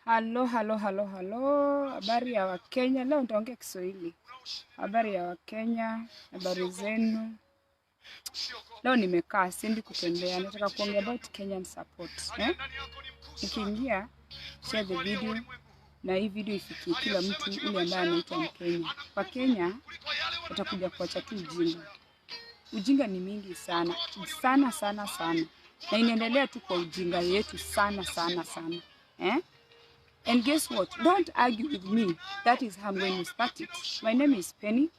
Halo. Habari ya Wakenya. Leo nitaongea Kiswahili. Habari ya Wakenya, habari zenu. Leo nimekaa sindi kutembea. Nataka kuongea about Kenyan support. Ukiingia share the video na hii video ifikie kila mtu ule ambaye anaitwa Mkenya. Kwa Kenya watakuja kuacha tu ujinga. Ujinga ni mingi sana. Na inaendelea tu kwa ujinga yetu sana. And guess what? Don't argue with me. That is how I'm going to start it. My name is Penny.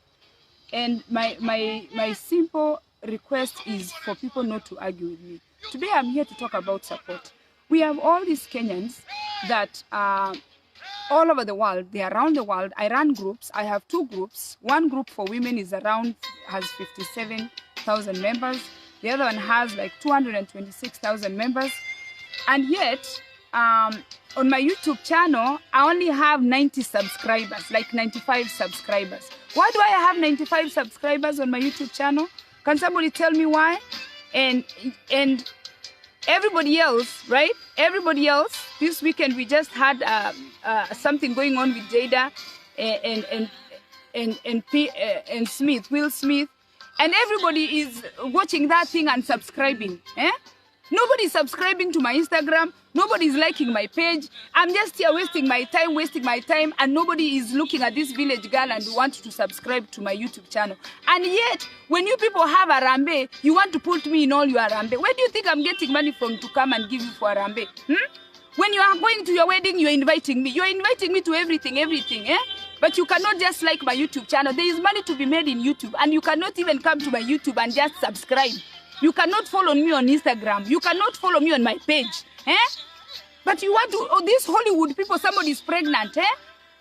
And my simple request is for people not to argue with me. Today I'm here to talk about support. We have all these Kenyans that are all over the world. They are around the world. I run groups. I have two groups. One group for women has 57,000 members. The other one has like 226,000 members. And yet, on my YouTube channel, I only have 90 subscribers, like 95 subscribers. Why do I have 95 subscribers on my YouTube channel? Can somebody tell me why? And everybody else, right? Everybody else, this weekend we just had something going on with Jada and Smith, Will Smith. And everybody is watching that thing and subscribing. Nobody's subscribing to my Instagram. Nobody's liking my page. I'm just here wasting my time, and nobody is looking at this village girl and wants to subscribe to my YouTube channel. And yet, when you people have Arambe, you want to put me in all your Arambe. Where do you think I'm getting money from to come and give you for Arambe? When you are going to your wedding, you're inviting me. You're inviting me to everything. But you cannot just like my YouTube channel. There is money to be made in YouTube, and you cannot even come to my YouTube and just subscribe. You cannot follow me on Instagram. You cannot follow me on my page. But you want to, these Hollywood people, somebody is pregnant.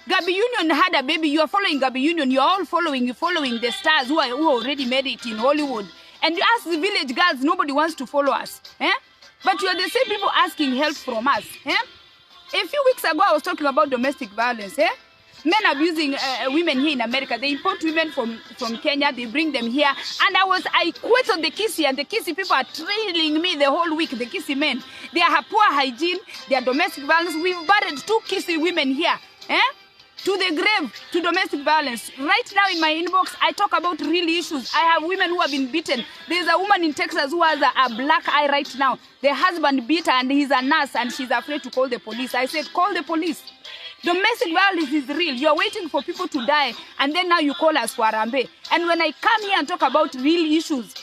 Gabby Union had a baby. You are following Gabby Union. You are all following the stars who already made it in Hollywood. And you ask the village girls, nobody wants to follow us. But you are the same people asking help from us. A few weeks ago, I was talking about domestic violence. Men abusing women here in America. They import women from Kenya. They bring them here. And I quit on the Kisii, and the Kisii people are trailing me the whole week. The Kisii men. They have poor hygiene. They are domestic violence. We've buried 2 Kisii women here. To the grave, to domestic violence. Right now in my inbox, I talk about real issues. I have women who have been beaten. There's a woman in Texas who has a black eye right now. The husband beat her, and he's a nurse, and she's afraid to call the police. I said, call the police. Domestic violence is real. You're waiting for people to die, and then now you call us for Arambe. And when I come here and talk about real issues,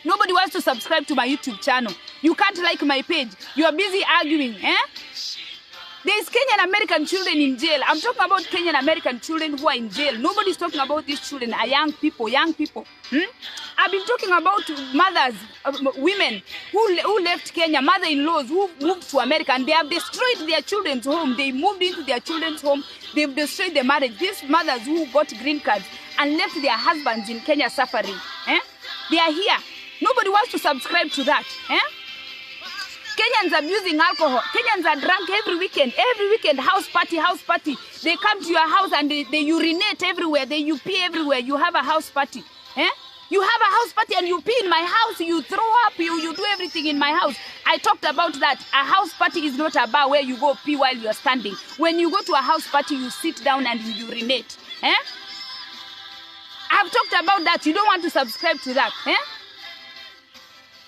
nobody wants to subscribe to my YouTube channel. You can't like my page. You are busy arguing. There's Kenyan American children in jail. I'm talking about Kenyan American children who are in jail. Nobody's talking about these children, are young people. I've been talking about mothers, women who left Kenya, mother-in-laws who moved to America, and they have destroyed their children's home. They moved into their children's home. They've destroyed their marriage. These mothers who got green cards and left their husbands in Kenya suffering. They are here. Nobody wants to subscribe to that. Kenyans abusing alcohol. Kenyans are drunk every weekend. Every weekend, house party. They come to your house and they urinate everywhere. You pee everywhere. You have a house party. You have a house party and you pee in my house. You throw up. You do everything in my house. I talked about that. A house party is not a bar where you go pee while you're standing. When you go to a house party, you sit down and you urinate. I've talked about that. You don't want to subscribe to that.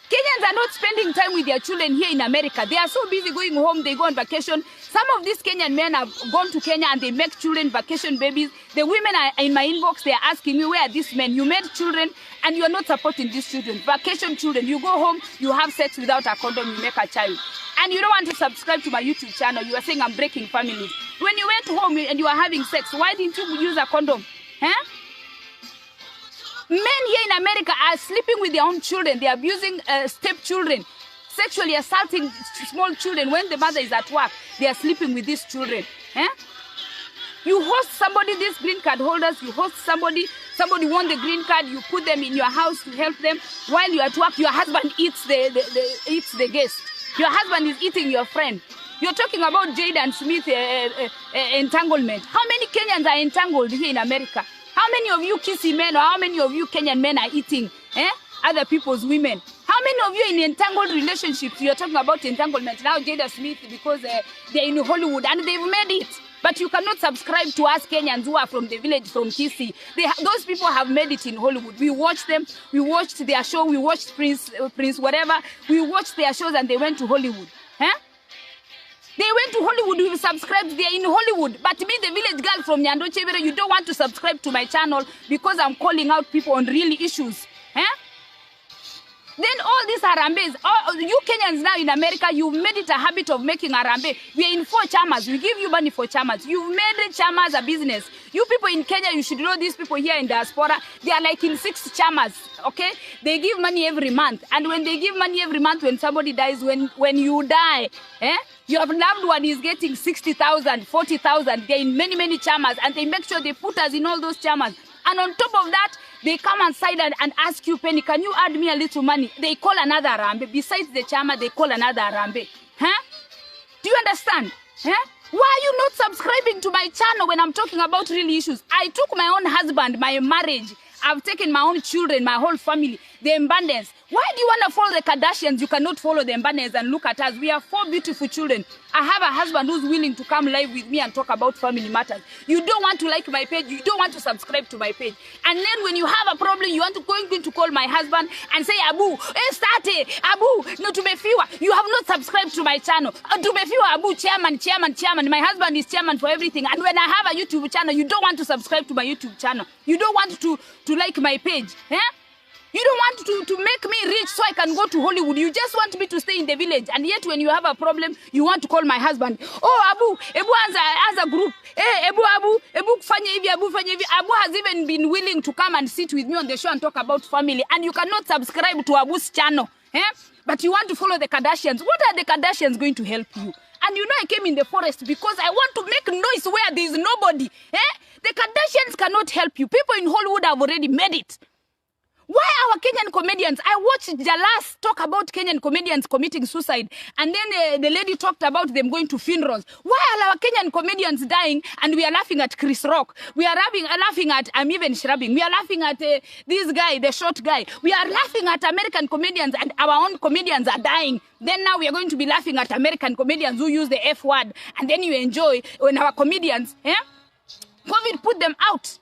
Kenyans are not spending time with their children here in America. They are so busy going home. They go on vacation. Some of these Kenyan men have gone to Kenya and they make children vacation babies. The women are in my inbox. They are asking me, where are these men? You made children and you are not supporting these children. Vacation children. You go home, you have sex without a condom, you make a child. And you don't want to subscribe to my YouTube channel. You are saying I'm breaking families. When you went home and you are having sex, why didn't you use a condom? Men here in America are sleeping with their own children. They are abusing stepchildren, sexually assaulting small children. When the mother is at work, they are sleeping with these children. You host somebody, these green card holders, you host somebody won the green card, you put them in your house to help them. While you're at work, your husband eats the guest. Your husband is eating your friend. You're talking about Jada and Smith entanglement. How many Kenyans are entangled here in America? How many of you Kisii men or how many of you Kenyan men are eating other people's women? How How many of you in entangled relationships? You're talking about entanglement now, Jada Smith, because they're in Hollywood and they've made it. But you cannot subscribe to us Kenyans who are from the village, from Kisii. Those people have made it in Hollywood. We watched them. We watched their show. We watched Prince whatever. We watched their shows and they went to Hollywood. Huh? They went to Hollywood. We subscribed. They're in Hollywood. But me, the village girl from Nyando Chevere, you don't want to subscribe to my channel because I'm calling out people on real issues. Huh? Then all these harambes, you Kenyans now in America, you've made it a habit of making harambe. We are in 4 chamas. We give you money for chamas. You've made chamas a business. You people in Kenya, you should know these people here in diaspora. They are like in 6 chamas, okay? They give money every month. And when they give money every month, when somebody dies, when you die, your loved one is getting 60,000, 40,000. They're in many, many chamas. And they make sure they put us in all those chamas. And on top of that, they come inside and ask you, Penny, can you add me a little money? They call another harambe. Besides the chama, they call another harambe. Huh? Do you understand? Huh? Why are you not subscribing to my channel when I'm talking about real issues? I took my own husband, my marriage. I've taken my own children, my whole family, the Mbandens. Why do you want to follow the Kardashians? You cannot follow the Mbandens and look at us. We have 4 beautiful children. I have a husband who's willing to come live with me and talk about family matters. You don't want to like my page. You don't want to subscribe to my page. And then when you have a problem, you want to going to call my husband and say, Abu, start Abu, no tumefiwa. You have not subscribed to my channel. Tumefiwa, Abu, chairman. My husband is chairman for everything. And when I have a YouTube channel, you don't want to subscribe to my YouTube channel. You don't want to like my page. Eh? You don't want to make me rich so I can go to Hollywood. You just want me to stay in the village. And yet when you have a problem, you want to call my husband. Oh, Abu as a group. Hey, Abu, fanya hivi. Abu has even been willing to come and sit with me on the show and talk about family. And you cannot subscribe to Abu's channel. Eh? But you want to follow the Kardashians. What are the Kardashians going to help you? And you know I came in the forest because I want to make noise where there is nobody. Eh? The Kardashians cannot help you. People in Hollywood have already made it. Why our Kenyan comedians? I watched Jalas talk about Kenyan comedians committing suicide. And then the lady talked about them going to funerals. Why are our Kenyan comedians dying and we are laughing at Chris Rock? We are laughing at, I'm even shrubbing. We are laughing at this guy, the short guy. We are laughing at American comedians and our own comedians are dying. Then now we are going to be laughing at American comedians who use the F word. And then you enjoy when our comedians, COVID put them out,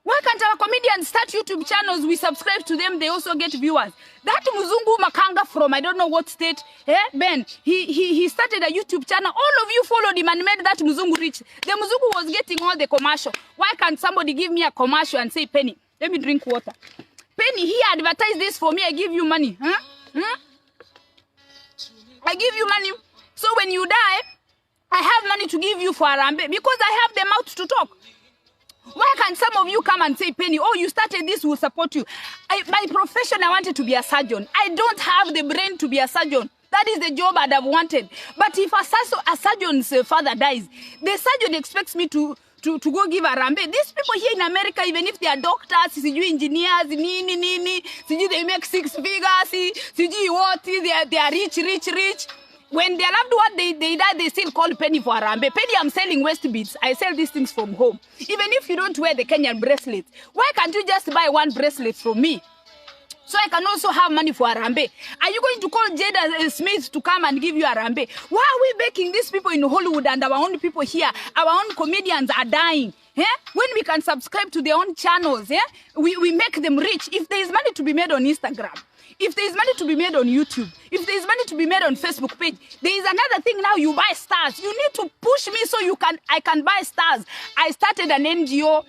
Why can't our comedians start YouTube channels? We subscribe to them. They also get viewers. That Muzungu Makanga from I don't know what state, Ben, he started a YouTube channel. All of you followed him and made that Muzungu rich. The Muzungu was getting all the commercial. Why can't somebody give me a commercial and say, Penny, let me drink water. Penny, he advertised this for me. I give you money. I give you money. So when you die, I have money to give you for Arambe because I have the mouth to talk. Why can't some of you come and say, Penny, oh, you started this, we'll support you. My profession, I wanted to be a surgeon. I don't have the brain to be a surgeon. That is the job I'd have wanted. But if a surgeon's father dies, the surgeon expects me to go give Arambe. These people here in America, even if they are doctors, engineers, they make 6 figures, they are rich. When their loved one, they die, they still call Penny for Arambe. Penny, I'm selling waist beads. I sell these things from home. Even if you don't wear the Kenyan bracelet, why can't you just buy 1 bracelet from me? So I can also have money for Arambe. Are you going to call Jada Smith to come and give you Arambe? Why are we making these people in Hollywood and our own people here, our own comedians are dying? When we can subscribe to their own channels, we make them rich. If there is money to be made on Instagram, if there is money to be made on YouTube, if there is money to be made on Facebook page, there is another thing now, you buy stars. You need to push me so I can buy stars. I started an NGO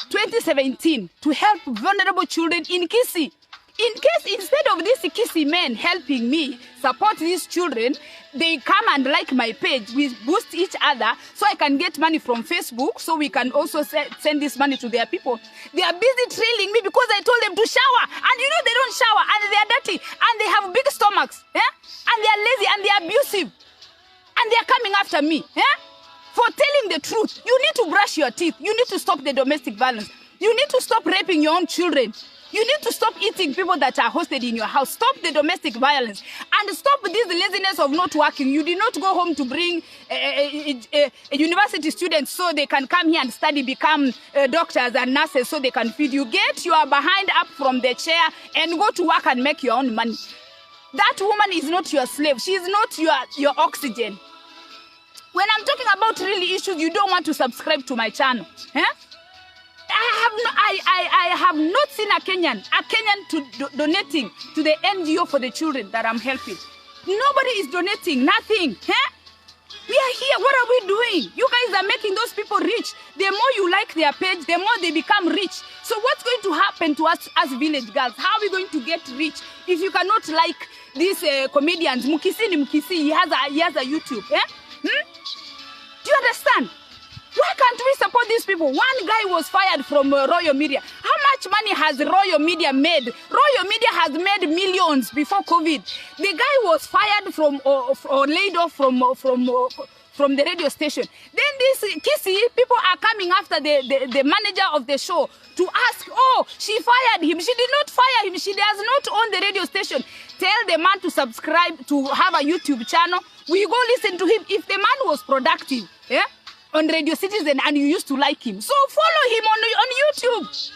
2017 to help vulnerable children in Kisii. In case, instead of these Kisii men helping me support these children, they come and like my page. We boost each other so I can get money from Facebook so we can also send this money to their people. They are busy trailing me because I told them to shower. And you know they don't shower and they are dirty and they have big stomachs. And they are lazy and they are abusive. And they are coming after me. For telling the truth. You need to brush your teeth. You need to stop the domestic violence. You need to stop raping your own children. You need to stop eating people that are hosted in your house. Stop the domestic violence. And stop this laziness of not working. You did not go home to bring university students so they can come here and study, become doctors and nurses so they can feed you. Get your behind up from the chair and go to work and make your own money. That woman is not your slave. She is not your oxygen. When I'm talking about really issues, you don't want to subscribe to my channel. Eh? I have not seen a Kenyan donating to the NGO for the children that I'm helping. Nobody is donating, nothing. Eh? We are here. What are we doing? You guys are making those people rich. The more you like their page, the more they become rich. So what's going to happen to us as village girls? How are we going to get rich if you cannot like these comedians? Kisii, he has a YouTube. Eh? Do you understand? Why can't we support these people? One guy was fired from Royal Media. How much money has Royal Media made? Royal Media has made millions before COVID. The guy was fired from or laid off from the radio station. Then this Kisii, people are coming after the manager of the show to ask, oh, she fired him. She did not fire him. She does not own the radio station. Tell the man to subscribe, to have a YouTube channel. We go listen to him. If the man was productive, yeah, on Radio Citizen and you used to like him, so follow him on YouTube.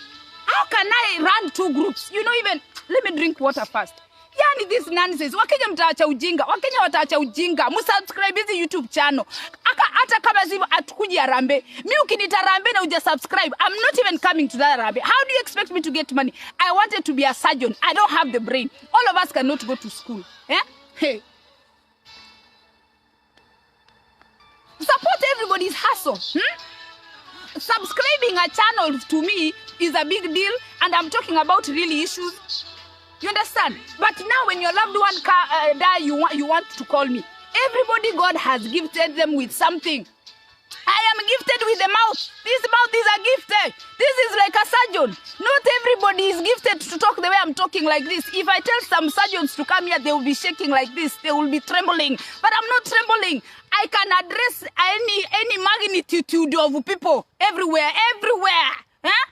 How can I run two groups? You know, even, let me drink water first. Yani this nonsense. Wakenya mtaacha ujinga. Wakenya wataacha ujinga. Musubscribe hizi YouTube channel. Hata kama zivo atukuji arambe. Mi ukinita rambe na uja subscribe. I'm not even coming to that rambe. How do you expect me to get money? I wanted to be a surgeon. I don't have the brain. All of us cannot go to school. Yeah? Hey. Support everybody's hustle. Subscribing a channel to me is a big deal, and I'm talking about real issues. You understand? But now when your loved one die, you want to call me. Everybody, God has gifted them with something. I am gifted with the mouth. This mouth is a gifted. This is like a surgeon. Not everybody is gifted to talk the way I'm talking like this. If I tell some surgeons to come here, they will be shaking like this. They will be trembling. But I'm not trembling. I can address any magnitude of people everywhere. Huh?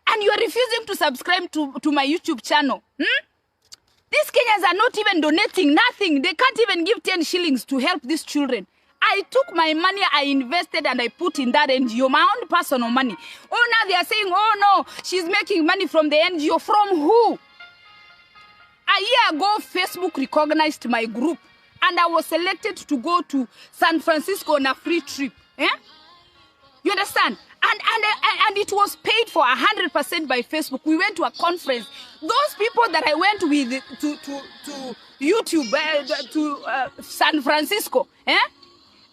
And you are refusing to subscribe to my YouTube channel. These Kenyans are not even donating nothing. They can't even give 10 shillings to help these children. I took my money, I invested, and I put in that NGO, my own personal money. Oh, now they are saying, oh no, she's making money from the NGO. From who? A year ago, Facebook recognized my group, and I was selected to go to San Francisco on a free trip. Eh? You understand? And it was paid for 100% by Facebook. We went to a conference. Those people that I went with to YouTube, to San Francisco, eh?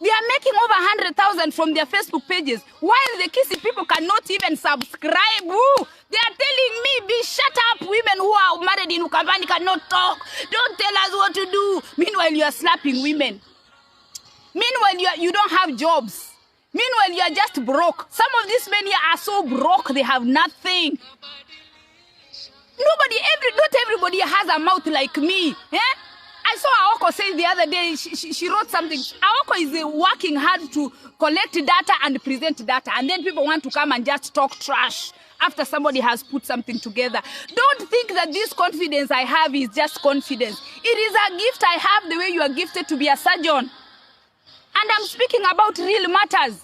They are making over 100,000 from their Facebook pages, while the Kisii people cannot even subscribe. Ooh, they are telling me, be shut up. Women who are married in Ukambani cannot talk. Don't tell us what to do. Meanwhile, you are slapping women. Meanwhile, you don't have jobs. Meanwhile, you are just broke. Some of these men here are so broke, they have nothing. Not everybody has a mouth like me. Eh? I saw Aoko say the other day, she wrote something. Aoko is working hard to collect data and present data. And then people want to come and just talk trash after somebody has put something together. Don't think that this confidence I have is just confidence. It is a gift I have the way you are gifted to be a surgeon. And I'm speaking about real matters.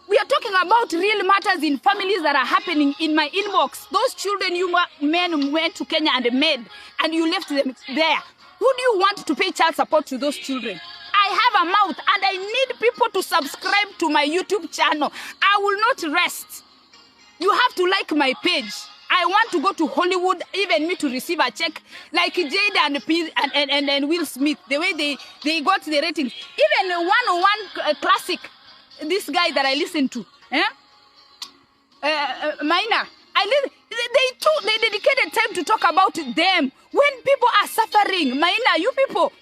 We are talking about real matters in families that are happening in my inbox. Those children you men went to Kenya and made, and you left them there. Who do you want to pay child support to those children? I have a mouth, and I need people to subscribe to my YouTube channel. I will not rest. You have to like my page. I want to go to Hollywood, even me to receive a check, like Jada and Will Smith, the way they got the ratings. Even 101 Classic, this guy that I listen to, Maina, they dedicated time to talk about them. When people are suffering, Maina, you people,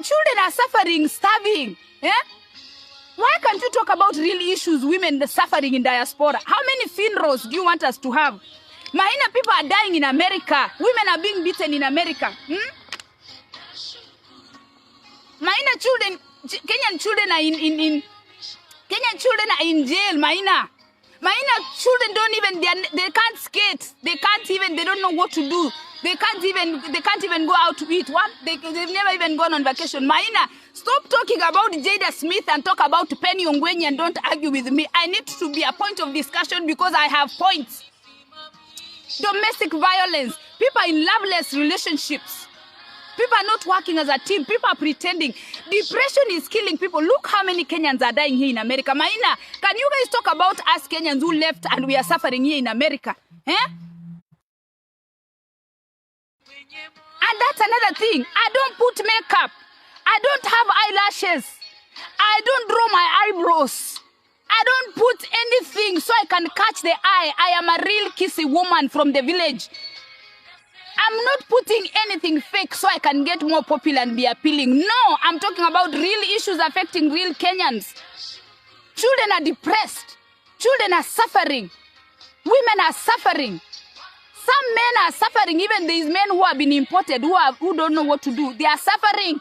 children are suffering, starving. Why can't you talk about real issues, women suffering in diaspora? How many funerals do you want us to have? Maina, people are dying in America. Women are being beaten in America. Maina, children, Kenyan children are Kenyan children are in jail, Maina. Maina, children don't even, they can't skate. They don't know what to do. They can't even go out to eat. They've never even gone on vacation. Maina, stop talking about Jada Smith and talk about Penny Ongwenyi and don't argue with me. I need to be a point of discussion because I have points. Domestic violence, people in loveless relationships, People are not working as a team. People are pretending. Depression is killing people. Look how many Kenyans are dying here in America. Maina, can you guys talk about us Kenyans who left and we are suffering here in America? Eh? And that's another thing. I don't put makeup. I don't have eyelashes. I don't draw my eyebrows. I don't put anything so I can catch the eye. I am a real Kisii woman from the village. I'm not putting anything fake so I can get more popular and be appealing. No, I'm talking about real issues affecting real Kenyans. Children are depressed. Children are suffering. Women are suffering. Some men are suffering. Even these men who have been imported, who don't know what to do, they are suffering.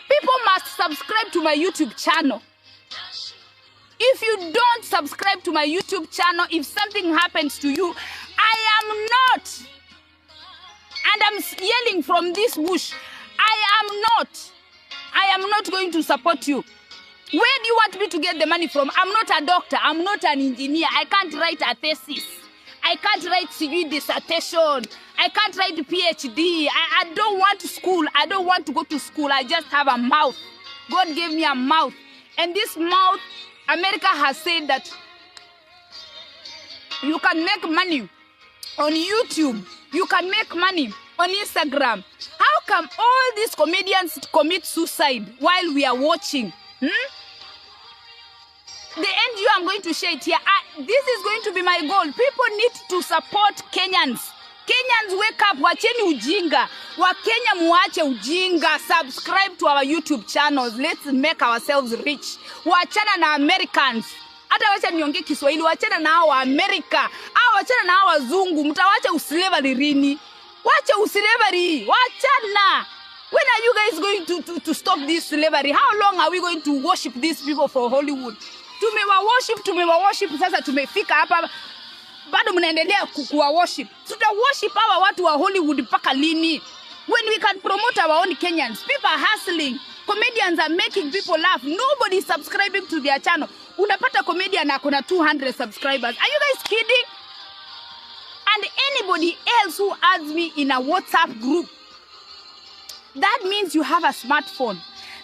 People must subscribe to my YouTube channel. If you don't subscribe to my YouTube channel, if something happens to you, I am not, and I'm yelling from this bush, I am not going to support you. Where do you want me to get the money from? I'm not a doctor. I'm not an engineer. I can't write a thesis. I can't write CV dissertation. I can't write PhD. I don't want to school. I don't want to go to school. I just have a mouth. God gave me a mouth. And this mouth, America has said that you can make money on YouTube. You can make money on Instagram. How come all these comedians commit suicide while we are watching? The NGO I'm going to share it here. This is going to be my goal. People need to support Kenyans. Kenyans, wake up. Wacheni ujinga. Wakenya muache ujinga. Subscribe to our YouTube channels. Let's make ourselves rich. Wachana na Americans. Hata wacha niongee Kiswahili. Wachana na hawa America. Wachana na hawa wazungu. Mtawacha uslavery rini. Wacha uslavery. Wachana. When are you guys going to stop this slavery? How long are we going to worship these people for Hollywood? Tumewa worship sasa tumefika hapa bado mnaendelea kuwa worship. Tuta worship hawa watu wa Hollywood mpaka lini? When we can promote our own Kenyans. People are hustling. Comedians are making people laugh. Nobody is subscribing to their channel. Unapata comedian akona 200 subscribers. Are you guys kidding? And anybody else who adds me in a WhatsApp group, that means you have a smartphone.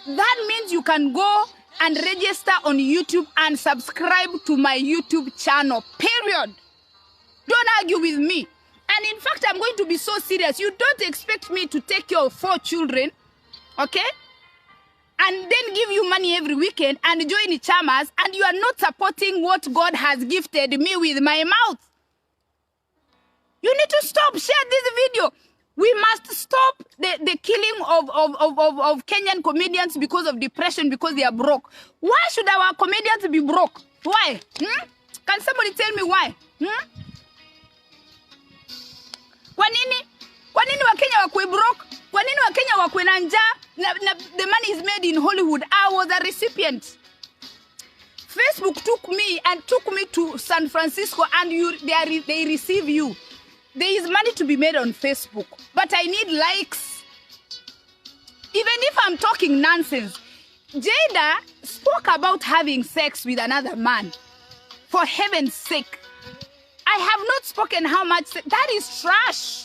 That means you can go and register on YouTube and subscribe to my YouTube channel, period. Don't argue with me. And in fact, I'm going to be so serious. You don't expect me to take care of 4 children, okay? And then give you money every weekend and join the chamas, and you are not supporting what God has gifted me with my mouth. You need to stop. Share this video. We must stop the killing of Kenyan comedians because of depression, because they are broke. Why should our comedians be broke? Why? Can somebody tell me why? Kwa nini Wakenya wakwe broke? Kwa nini Wakenya wakwe na njaa? The money is made in Hollywood. I was a recipient. Facebook took me to San Francisco, and they receive you. There is money to be made on Facebook, but I need likes. Even if I'm talking nonsense, Jada spoke about having sex with another man. For heaven's sake. I have not spoken how much. That is trash.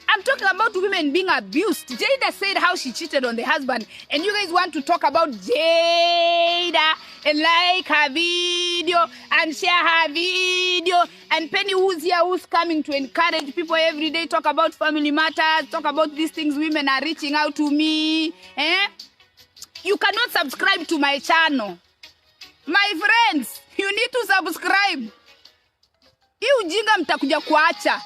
I'm talking about women being abused. Jada said how she cheated on the husband. And you guys want to talk about Jada and like her video and share her video. And Penny, who's here, who's coming to encourage people every day, talk about family matters, talk about these things. Women are reaching out to me. You cannot subscribe to my channel. My friends, you need to subscribe. Hii ujinga mtakuja kuacha.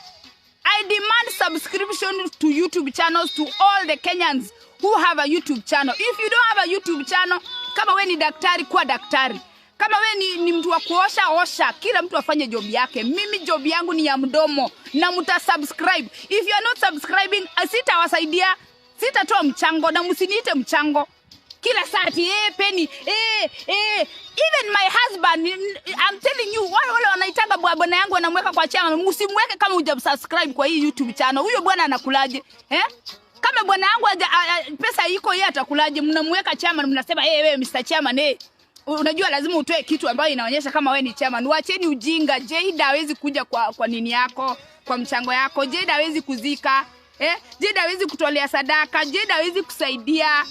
I demand subscription to YouTube channels to all the Kenyans who have a YouTube channel. If you don't have a YouTube channel, kama we ni daktari, kuwa daktari. Kama we ni mtu wa kuosha, osha. Kila mtu afanye job yake. Mimi job yangu ni ya mdomo. Na muta subscribe. If you are not subscribing, sitawasaidia. Sitatoa mchango na msiniite mchango. Kila saati, Penny, even my husband, I'm telling you, wale wanaitanga bwana yangu wanamweka kwa chama, msimweke kama hujasubscribe kwa hii YouTube channel. Huyo bwana anakulaje? Kama bwana yangu pesa iko yeye atakulaje? Mnamweka chama na mnasema wewe Mr. Chairman, unajua lazima utoe kitu ambayo inaonyesha kama wewe ni chairman. Waacheni ujinga. Jada hawezi kuja kwa nini yako, kwa mchango yako. Jada hawezi kuzika. Jade hawezi kutolea sadaka, Jade hawezi kusaidia,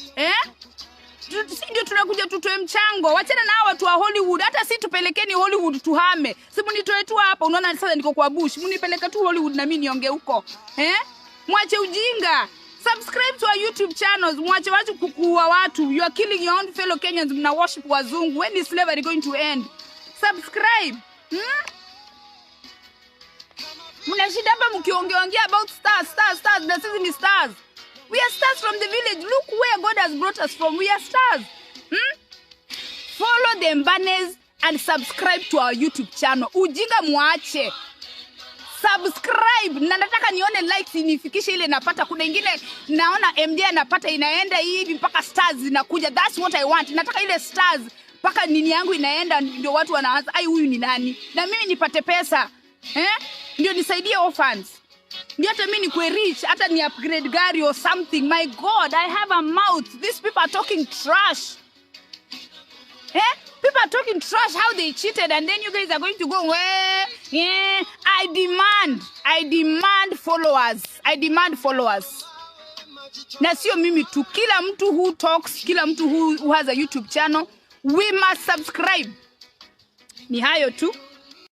si ndio tunakuja tutoe mchango. Wachana na watu wa Hollywood. Hata si tupelekeni Hollywood tuhame. Si mnitoe tu hapa. Unaona sasa niko kwa bush. Mnipeleka tu Hollywood na mimi nionge huko. Mwache ujinga. Subscribe to our YouTube channels. Mwache watu kukua watu. You are killing your own fellow Kenyans. Mna worship wazungu. When is slavery going to end? Subscribe. Mnashida hapa mkiongea about stars. Na sisi ni stars. We are stars from the village. Look where God has brought us from. We are stars. Follow the banners and subscribe to our YouTube channel. Ujinga muache. Subscribe. Na nataka nione likes inifikishe ile napata. Kuna ingine naona MD anapata inaenda hivi mpaka stars zinakuja. That's what I want. Nataka ile stars mpaka nini yangu inaenda ndio watu wanaanza ai huyu ni nani? Na mimi nipate pesa. Ndio nisaidie orphans. Ndio hata mimi nikwe rich, hata ni upgrade gari or something. My God, I have a mouth. These people are talking trash. People are talking trash how they cheated and then you guys are going to go, I demand followers. I demand followers. Na sio mimi tu, kila mtu who talks, kila mtu who has a YouTube channel, we must subscribe. Ni hayo tu.